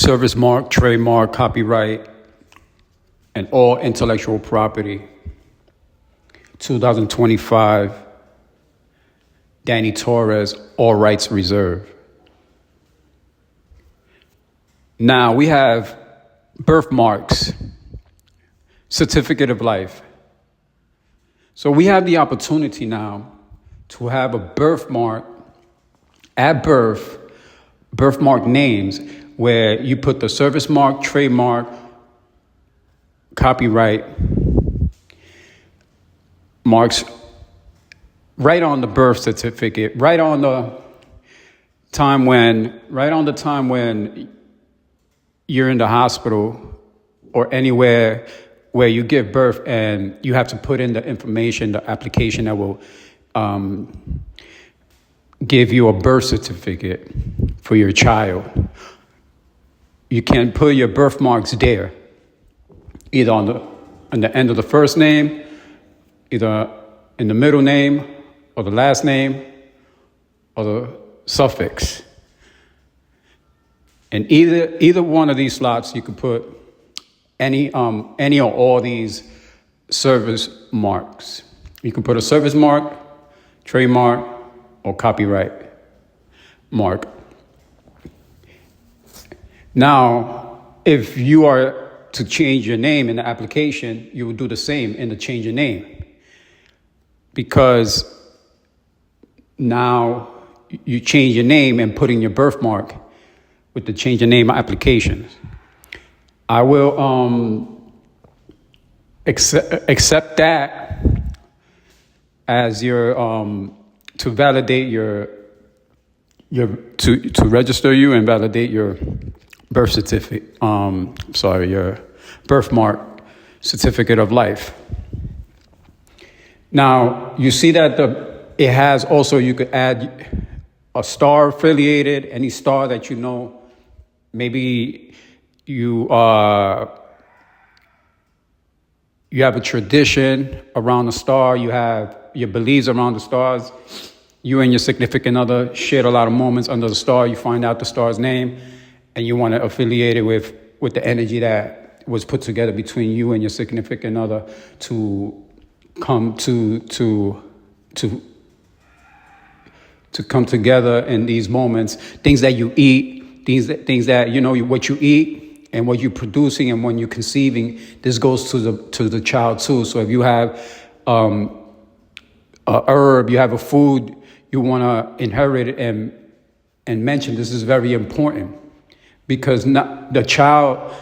service mark, trademark, copyright, and all intellectual property. 2025, Danny Torres, all rights reserved. Now we have birthmarks, certificate of life. So we have the opportunity now to have a birthmark at birth, birthmark names, where you put the service mark, trademark, copyright marks right on the birth certificate, right on the time when you're in the hospital or anywhere where you give birth, and you have to put in the information, the application that will give you a birth certificate for your child. You can put your birthmarks there, either on the end of the first name, either in the middle name, or the last name, or the suffix. And either one of these slots, you could put any or all these service marks. You can put a service mark, trademark, or copyright mark. Now, if you are to change your name in the application, you would do the same in the change your name, because now you change your name and put in your birthmark with the change your name applications. I will accept that as your to validate your to register you and validate your birth certificate. Your birthmark certificate of life. Now you see that it has also, you could add a star affiliated, any star that you know. Maybe you have a tradition around the star. You have your beliefs around the stars. You and your significant other shared a lot of moments under the star. You find out the star's name, and you want to affiliate it with the energy that was put together between you and your significant other to come to come together in these moments. Things that you eat, things that you know, what you eat and what you're producing and when you're conceiving. This goes to the child too. So if you have a herb, you have a food you want to inherit and mention, this is very important, because the child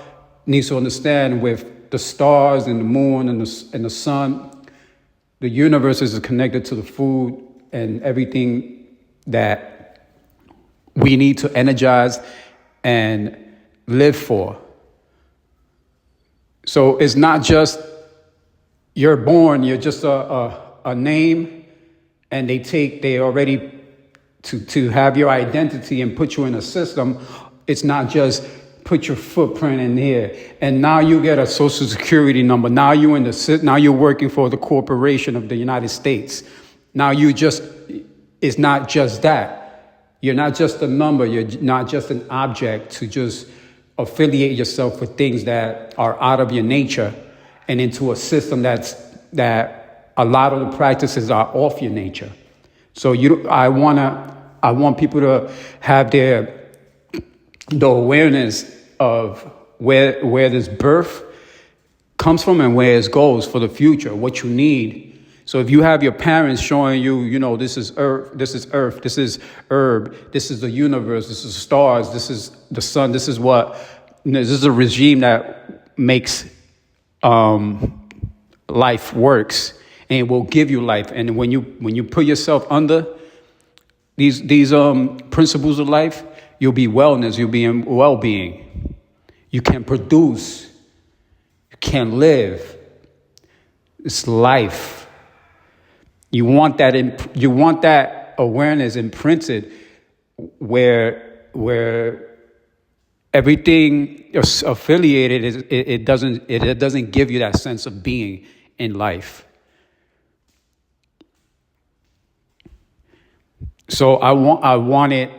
needs to understand, with the stars and the moon and the sun, the universe is connected to the food and everything that we need to energize and live for. So it's not just you're born, you're just a name, and they already to have your identity and put you in a system. It's not just put your footprint in here, and now you get a social security number. Now you're working for the corporation of the United States. Now it's not just that. You're not just a number. You're not just an object to just affiliate yourself with things that are out of your nature and into a system that a lot of the practices are off your nature. So I want people to have the awareness of where this birth comes from and where it goes for the future, what you need. So if you have your parents showing you, this is earth, this is herb, this is the universe, this is stars, this is the sun, this is a regime that makes life works and will give you life. And when you put yourself under these principles of life, you'll be wellness, you'll be in well-being. You can produce, you can live. It's life. You want that awareness imprinted where everything is affiliated. It doesn't give you that sense of being in life. So I wanted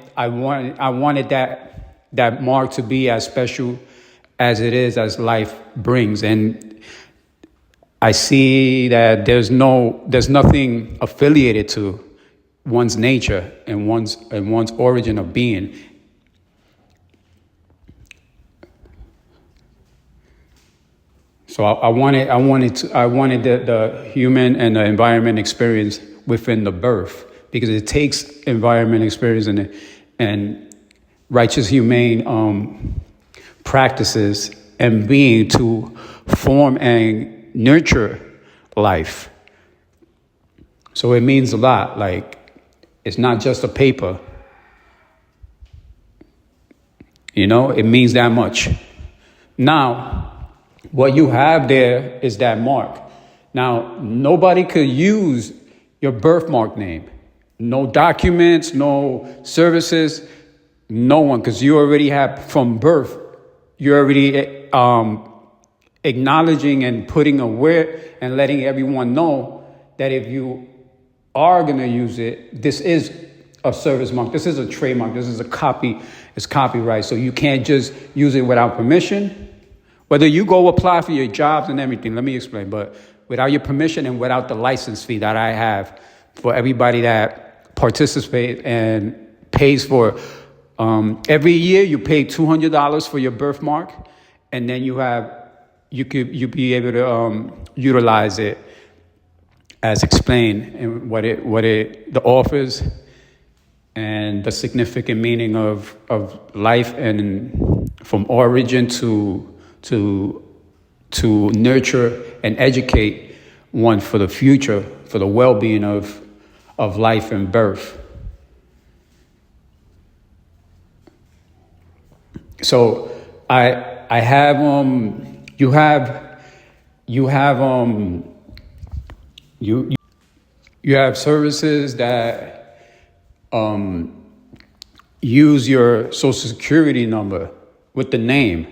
that that mark to be as special as it is, as life brings. And I see that there's nothing affiliated to one's nature and one's origin of being. So I wanted the human and the environment experience within the birth, because it takes environment experience and righteous, humane practices and being to form and nurture life. So it means a lot. Like, it's not just a paper. It means that much. Now, what you have there is that mark. Now, nobody could use your birthmark name. No documents, no services, no one, because you already have from birth. You're already acknowledging and putting aware and letting everyone know that if you are going to use it, this is a service mark. This is a trademark. This is a copy. It's copyright. So you can't just use it without permission. Whether you go apply for your jobs and everything, let me explain, but without your permission and without the license fee that I have for everybody that participates and pays for, every year you pay $200 for your birthmark, and then you be able to utilize it as explained and what it offers and the significant meaning of life and from origin to nurture and educate one for the future, for the well-being of life and birth. So I have you have services that use your social security number with the name.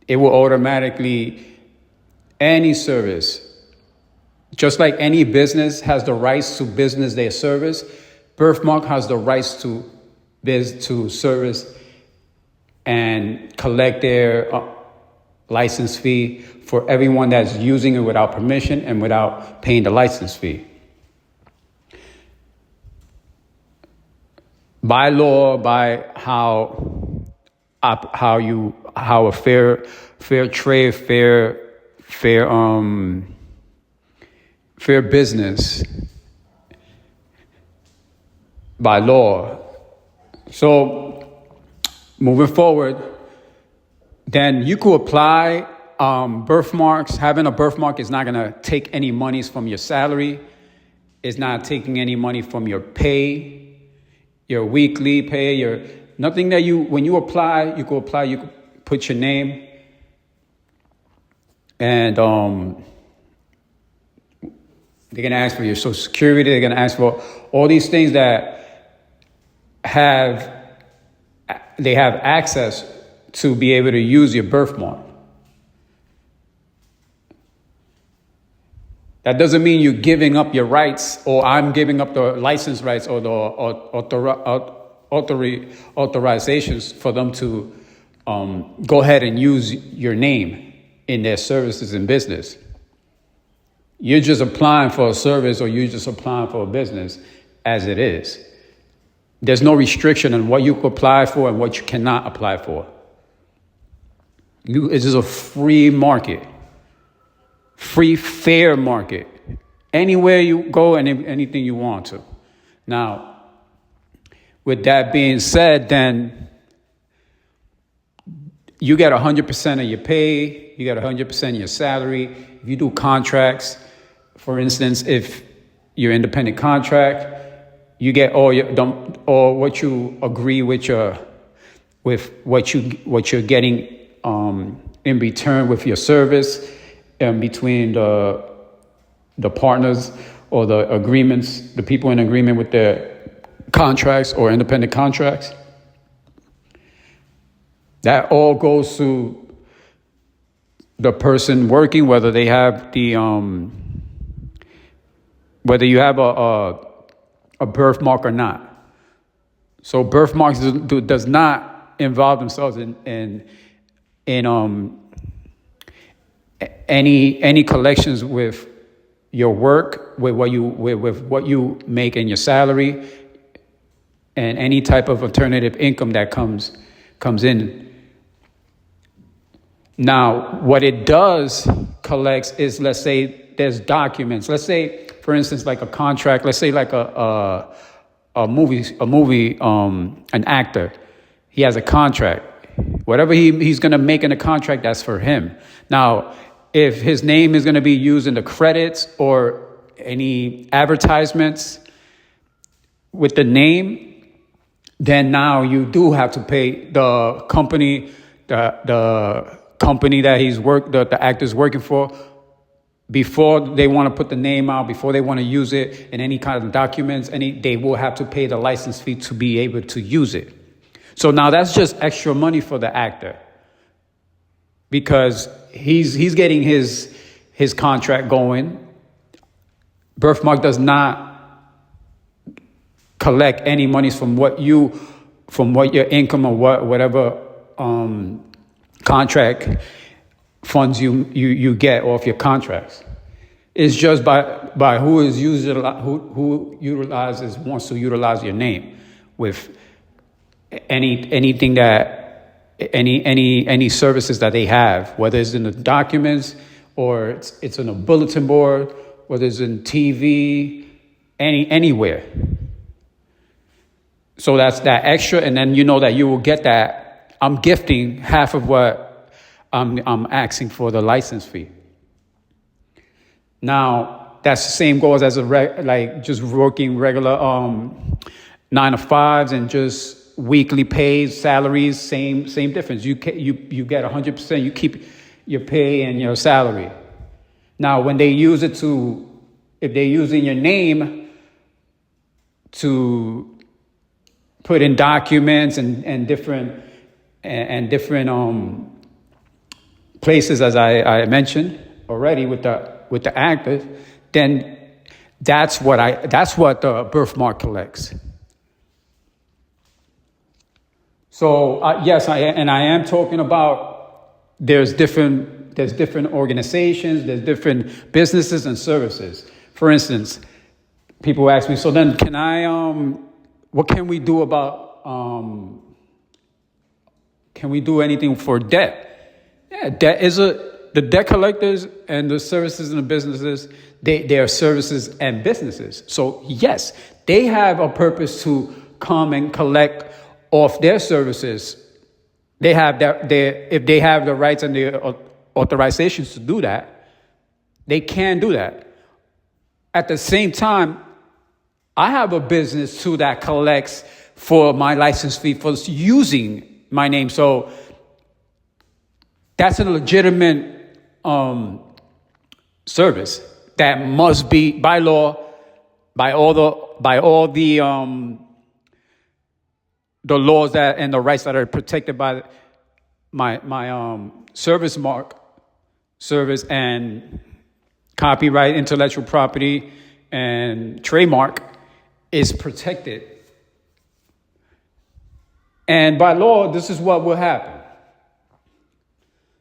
It will automatically, any service, just like any business has the rights to business their service, birthmark has the rights to service and collect their license fee for everyone that's using it without permission and without paying the license fee. By law, by how a fair trade, fair business by law. So moving forward, then you could apply birthmarks. Having a birthmark is not going to take any monies from your salary. It's not taking any money from your pay, your weekly pay, nothing that when you apply, you could put your name and they're going to ask for your social security. They're going to ask for all these things that they have access to be able to use your birthmark. That doesn't mean you're giving up your rights, or I'm giving up the license rights or the authorizations for them to go ahead and use your name in their services and business. You're just applying for a service, or you're just applying for a business as it is. There's no restriction on what you can apply for and what you cannot apply for. It's just a free market. Free, fair market. Anywhere you go and anything you want to. Now, with that being said, then you get 100% of your pay. You get 100% of your salary. If you do contracts, for instance, if you're independent contract, you get all what you agree with what you're getting in return with your service. Between the partners or the agreements, the people in agreement with their contracts or independent contracts. That all goes to the person working, whether they have whether you have a birthmark or not. So birthmarks does not involve themselves in any collections with your work, with what you make in your salary, and any type of alternative income that comes in. Now, what it does collects is, let's say there's documents. Let's say, for instance, like a contract. Let's say like a movie, an actor. He has a contract. Whatever he's going to make in a contract, that's for him. Now, if his name is going to be used in the credits or any advertisements with the name, then now you do have to pay the company, the company that the actor's working for, before they want to put the name out, before they want to use it in any kind of documents, they will have to pay the license fee to be able to use it. So now that's just extra money for the actor, because he's getting his contract going. Birthmark does not collect any monies from what your income or whatever contract funds you get off your contracts. It's just by who wants to utilize your name with anything that any services that they have, whether it's in the documents or it's in a bulletin board, whether it's in TV, anywhere. So that's that extra, and then you know that you will get that. I'm gifting half of what I'm asking for the license fee. Now that's the same goes as just working regular 9-to-5s and just weekly pays, salaries, same difference. You get 100%. You keep your pay and your salary. Now when they use it if they're using your name to put in documents and different places, as I mentioned already with the actors, then that's what the birthmark collects. So yes, I am talking about there's different organizations, there's different businesses and services. For instance, people ask me, so then can I what can we do about, can we do anything for debt? Yeah, the debt collectors and the services and the businesses, they are services and businesses. So yes, they have a purpose to come and collect off their services. They have if they have the rights and the authorizations to do that, they can do that. At the same time, I have a business too that collects for my license fee for using my name. So that's a legitimate service that must be by law, by all the laws that and the rights that are protected by my service mark, service and copyright, intellectual property, and trademark is protected. And by law, this is what will happen.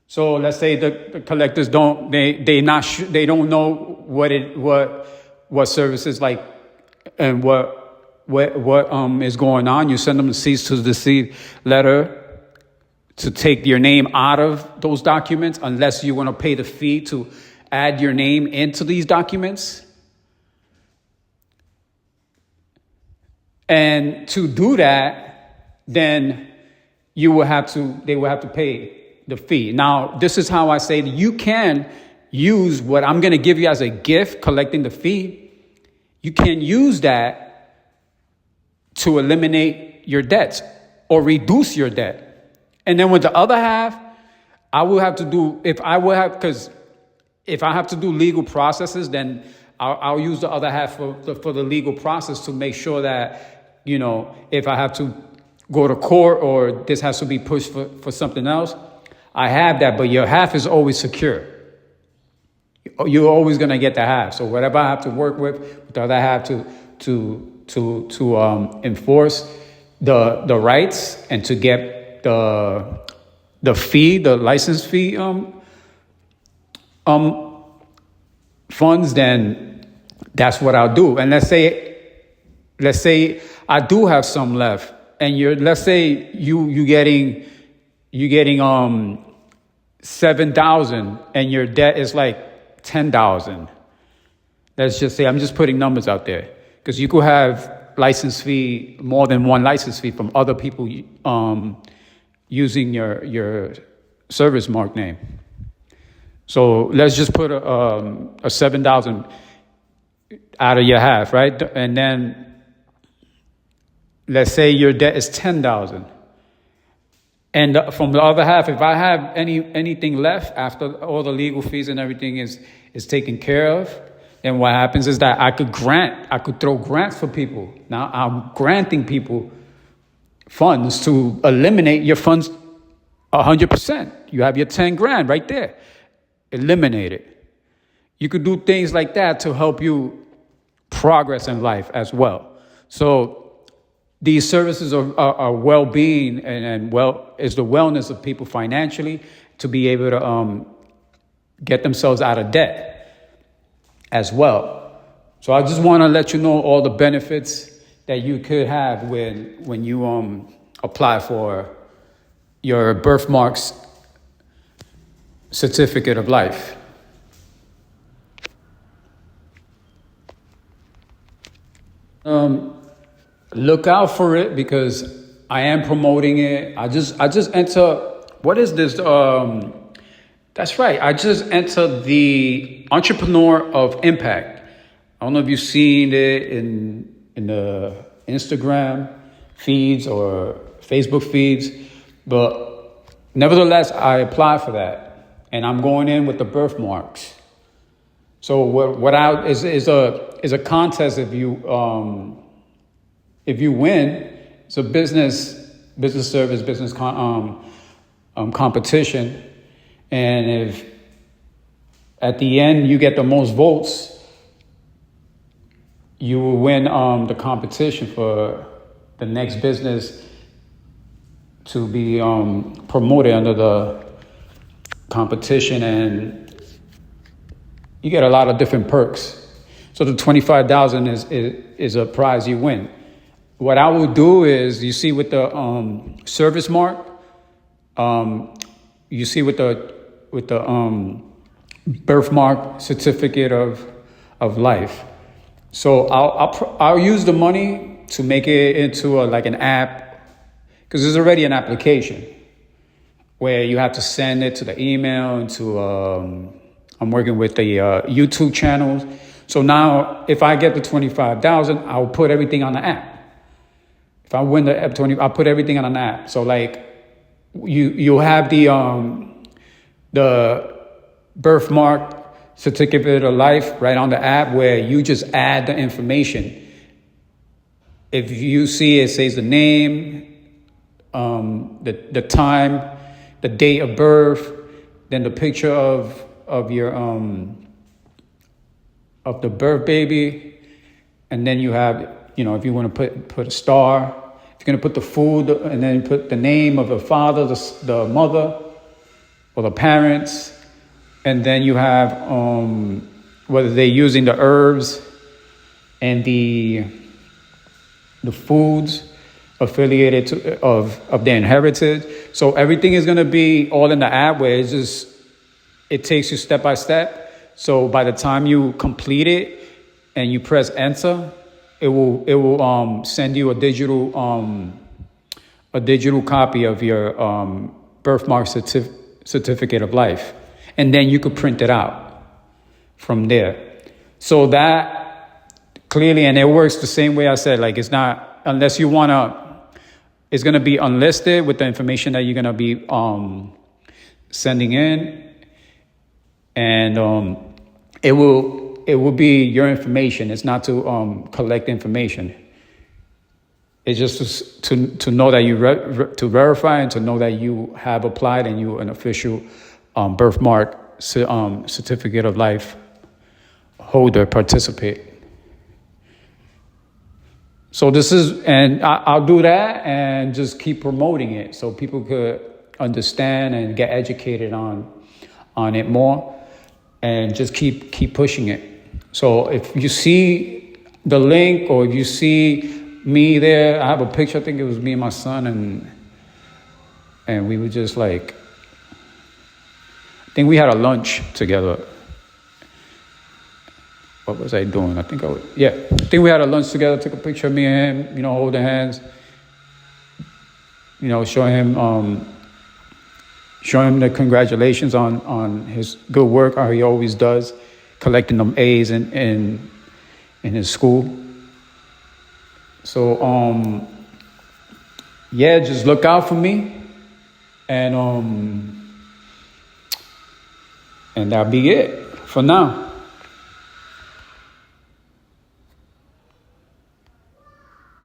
So let's say the collectors don't know what services like and what is going on. You send them a cease to desist letter to take your name out of those documents unless you want to pay the fee to add your name into these documents. And to do that, then they will have to pay the fee. Now, this is how I say that you can use what I'm going to give you as a gift, collecting the fee. You can use that to eliminate your debts or reduce your debt. And then with the other half, if I have to do legal processes, then I'll use the other half for the legal process to make sure that, if I have to go to court or this has to be pushed for something else, I have that. But your half is always secure. You're always going to get the half. So whatever I have to work with the other half to enforce, the rights and to get the license fee funds, then that's what I'll do. And let's say I do have some left, and let's say you getting 7,000 and your debt is like 10,000. Let's just say, I'm just putting numbers out there, because you could have license fee, more than one license fee from other people using your service mark name. So let's just put a 7,000 out of your half, right? And then let's say your debt is 10,000. And from the other half, if I have anything left after all the legal fees and everything is taken care of, then what happens is that I could throw grants for people. Now I'm granting people funds to eliminate your funds 100%. You have your 10 grand right there. Eliminate it. You could do things like that to help you progress in life as well. So these services are well-being and is the wellness of people financially to be able to get themselves out of debt as well. So I just want to let you know all the benefits that you could have when you apply for your birthmarks certificate of life. Look out for it, because I am promoting it. I just enter. What is this? That's right. I just entered the Entrepreneur of Impact. I don't know if you've seen it in the Instagram feeds or Facebook feeds, but nevertheless, I applied for that, and I'm going in with the birthmarks. So what is a contest. If you win, it's a business service, business competition. And if at the end you get the most votes, you will win the competition for the next business to be promoted under the competition, and you get a lot of different perks. So the 25,000 is a prize you win. What I will do is, you see with the service mark, you see with the birthmark certificate of life. So I'll use the money to make it into like an app, because there's already an application where you have to send it to the email and to I'm working with the YouTube channels. So now if I get the 25,000, I'll put everything on the app. If I win the F20, I'll put everything on an app. So like you have the birthmark certificate of life right on the app, where you just add the information. If you see it says the name, the time, the date of birth, then the picture of your of the birth baby, and then you have, if you want to put a star, if you're going to put the food, and then put the name of the father, the mother, or the parents, and then you have whether they're using the herbs and the foods affiliated to of their inheritance. So everything is going to be all in the app, where it takes you step by step. So by the time you complete it and you press enter, it will send you a digital copy of your birthmark certificate of life, and then you could print it out from there. So that clearly, and it works the same way I said. Like, it's not, unless you it's going to be unlisted with the information that you're going to be sending in, and it will be your information. It's not to collect information. It's just to know that to verify, and to know that you have applied and you're an official birthmark certificate of life holder, participate. So this is, and I'll do that and just keep promoting it so people could understand and get educated on it more, and just keep pushing it. So if you see the link, or if you see me there, I have a picture. I think it was me and my son, and we were just like, I think we had a lunch together. What was I doing? I think we had a lunch together, took a picture of me and him, holding hands, showing him the congratulations on his good work, how he always does, collecting them A's in his school. So, just look out for me, and that'll be it for now.